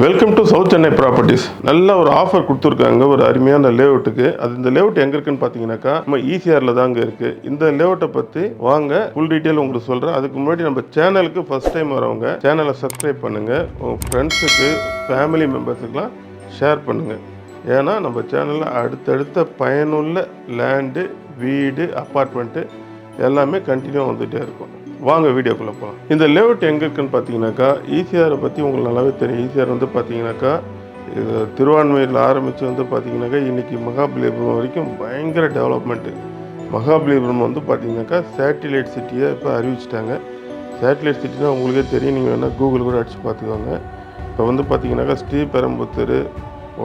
Welcome to south Chennai properties. நல்ல ஒரு offer கொடுத்துருக்காங்க ஒரு அருமையான லேஅவுட்டுக்கு. அது இந்த லேஅவுட் எங்கே இருக்குன்னு பார்த்தீங்கன்னாக்கா நம்ம ஈசிஆரில் தாங்க இருக்குது. இந்த லேஅவுட்டை பற்றி வாங்க ஃபுல் டீட்டெயில் உங்களுக்கு சொல்கிறேன். அதுக்கு முன்னாடி நம்ம சேனலுக்கு ஃபஸ்ட் டைம் வரவங்க சேனலை சப்ஸ்கிரைப் பண்ணுங்கள். உங்கள் ஃப்ரெண்ட்ஸுக்கு ஃபேமிலி மெம்பர்ஸுக்கெலாம் ஷேர் பண்ணுங்கள். ஏன்னா நம்ம சேனலில் அடுத்தடுத்த பயனுள்ள லேண்டு, வீடு, அப்பார்ட்மெண்ட்டு எல்லாமே கண்டினியூவாக வந்துகிட்டே இருக்கும். வாங்க வீடியோக்குள்ளே போகலாம். இந்த லேஅவுட் எங்கே இருக்குன்னு பார்த்தீங்கன்னாக்கா ஈசிஆரை பற்றி உங்களுக்கு நல்லாவே தெரியும். ஈசிஆர் வந்து பார்த்தீங்கன்னாக்கா இது திருவான்மையில் ஆரம்பித்து வந்து பார்த்தீங்கன்னாக்கா இன்றைக்கி மகாபலிபுரம் வரைக்கும் பயங்கர டெவலப்மெண்ட்டு. மகாபலிபுரம் வந்து பார்த்தீங்கன்னாக்கா சேட்டிலைட் சிட்டியை இப்போ அறிவிச்சிட்டாங்க. சேட்டிலைட் சிட்டினா உங்களுக்கே தெரியும், நீங்கள் வேணால் கூகுள் கூட அடித்து பார்த்துக்கோங்க. இப்போ வந்து பார்த்தீங்கன்னாக்கா ஸ்ரீபெரும்புத்தூர்,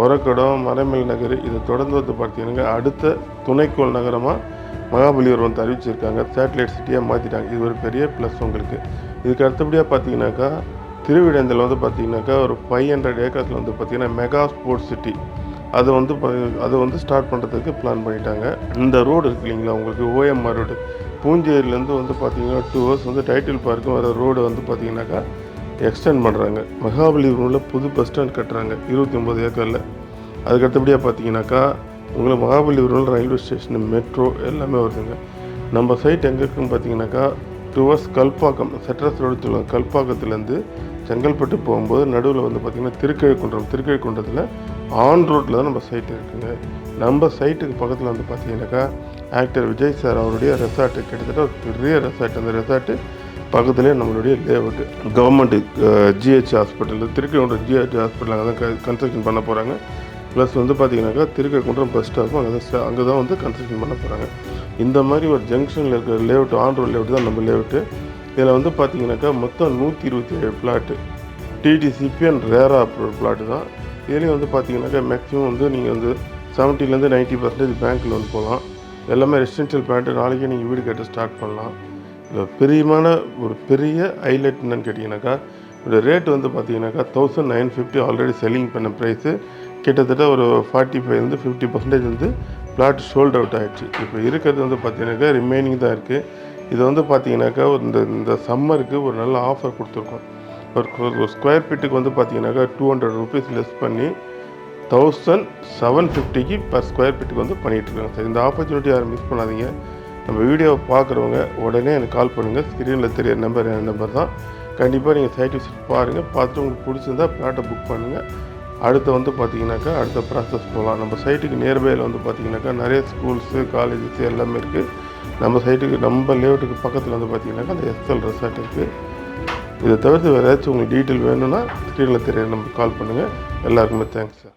ஒரக்கடம், மலைமேல் நகர் இதை தொடர்ந்து வந்து பார்த்தீங்கன்னாக்கா அடுத்த துணைக்கோள் நகரமாக மகாபலிபுரம் வந்து அறிவிச்சிருக்காங்க. சேட்டலைட் சிட்டியாக மாற்றிட்டாங்க. இது ஒரு பெரிய ப்ளஸ் உங்களுக்கு. இதுக்கு அடுத்தபடியாக பார்த்தீங்கன்னாக்கா திருவிடந்தில் வந்து பார்த்தீங்கன்னாக்கா ஒரு 500 ஏக்கர்ஸில் வந்து பார்த்தீங்கன்னா மெகா ஸ்போர்ட்ஸ் சிட்டி அது வந்து ஸ்டார்ட் பண்ணுறதுக்கு பிளான் பண்ணிட்டாங்க. இந்த ரோடு இருக்கு இல்லைங்களா உங்களுக்கு, OMR ரோடு, பூஞ்சேரியிலேருந்து வந்து பார்த்தீங்கன்னா 2 hours வந்து டைட்டில் பார்க்கும் வர ரோடு வந்து பார்த்தீங்கன்னாக்கா எக்ஸ்டெண்ட் பண்ணுறாங்க. மகாபலிபுரமில் புது பஸ் ஸ்டாண்ட் கட்டுறாங்க 29 ஏக்கரில். அதுக்கு அடுத்தபடியாக பார்த்தீங்கன்னாக்கா உங்களுக்கு மகாபலிபுரம் ரயில்வே ஸ்டேஷன், மெட்ரோ எல்லாமே வருதுங்க. நம்ம சைட் எங்கே இருக்குன்னு பார்த்தீங்கன்னாக்கா டுவர்ஸ் கல்பாக்கம், செட்ரஸ் ரோடு சொல்லுவாங்க. கல்பாக்கத்துலேருந்து செங்கல்பட்டு போகும்போது நடுவில் வந்து பார்த்திங்கன்னா திருக்கழிக்குன்றத்தில் ஆன் ரோட்டில் தான் நம்ம சைட்டு இருக்குங்க. நம்ம சைட்டுக்கு பக்கத்தில் வந்து பார்த்திங்கனாக்கா ஆக்டர் விஜய் சார் அவருடைய ரெசார்ட்டு, கிட்டத்தட்ட ஒரு பெரிய ரெசார்ட். அந்த ரெசார்ட்டு பக்கத்துலேயே நம்மளுடைய layout government GH hospital, Thirukalukundram GH hospital அங்கே தான் கன்ஸ்ட்ரக்ஷன் பண்ண போகிறாங்க. ப்ளஸ் வந்து பார்த்தீங்கன்னாக்கா திருக்கழிக்குன்றம் பஸ் ஸ்டாப்பும் அங்கே தான் வந்து கன்ஸ்ட்ரக்ஷன் பண்ண போகிறாங்க. இந்த மாதிரி ஒரு ஜங்ஷனில் இருக்கிற லேஅவுட், ஆன் ரோட் லேஅவுட் தான் நம்ம லேஅவுட்டு. இதில் வந்து பார்த்தீங்கன்னாக்கா மொத்தம் 127 plot, TTCP and RERA approval plot தான். இதுலேயும் வந்து பார்த்தீங்கன்னாக்கா மேக்ஸிமம் வந்து நீங்கள் வந்து 70% 90% பேங்க்கில் வந்து போகலாம். எல்லாமே ரெசிடென்ஷியல் பிளாட்டு. நாளைக்கே நீங்கள் வீடு கட்ட ஸ்டார்ட் பண்ணலாம். இதில் ஒரு பெரிய ஹைலைட் என்னன்னு கேட்டிங்கனாக்கா இதோட ரேட் வந்து பார்த்தீங்கன்னாக்கா 1950 ஆல்ரெடி செல்லிங் பண்ண ப்ரைஸு. கிட்டத்தட்ட ஒரு 45-50% வந்து பிளாட் சோல்ட் அவுட் ஆகிடுச்சு. இப்போ இருக்கிறது வந்து பார்த்தீங்கன்னாக்கா ரிமைனிங் தான் இருக்குது. இது வந்து பார்த்தீங்கன்னாக்கா இந்த சம்மருக்கு ஒரு நல்ல ஆஃபர் கொடுத்துருக்கோம். ஒரு ஸ்கொயர் ஃபீட்டுக்கு வந்து பார்த்தீங்கன்னாக்கா 200 rupees லெஸ் பண்ணி 1750 பர் ஸ்கொயர் ஃபீட்டுக்கு வந்து பண்ணிகிட்ருக்காங்க சார். இந்த ஆப்பர்ச்சுனிட்டி யாரும் மிஸ் பண்ணாதீங்க. நம்ம வீடியோவை பார்க்குறவங்க உடனே எனக்கு கால் பண்ணுங்கள். ஸ்க்ரீனில் தெரிய நம்பர் என் நம்பர் தான். கண்டிப்பாக நீங்கள் சைட் விசிட் பாருங்கள். பார்த்துட்டு உங்களுக்கு பிடிச்சிருந்தா பிளாட்டை புக் பண்ணுங்கள். அடுத்து வந்து பார்த்தீங்கன்னாக்கா அடுத்த ப்ராசஸ் போகலாம். நம்ம சைட்டுக்கு நியர்பையில் வந்து பார்த்தீங்கன்னாக்கா நிறைய ஸ்கூல்ஸு, காலேஜஸ் எல்லாமே இருக்குது. நம்ம சைட்டுக்கு, நம்ம லேஅவுட்டுக்கு பக்கத்தில் வந்து பார்த்தீங்கன்னாக்கா அந்த SL ரெசார்ட் இருக்குது. இதை தவிர்த்து வேறு ஏதாச்சும் உங்களுக்கு டீட்டெயில் வேணும்னா ஸ்க்ரீனில் தெரிய நம்பர் கால் பண்ணுங்கள். எல்லாருக்குமே தேங்க்ஸ் சார்.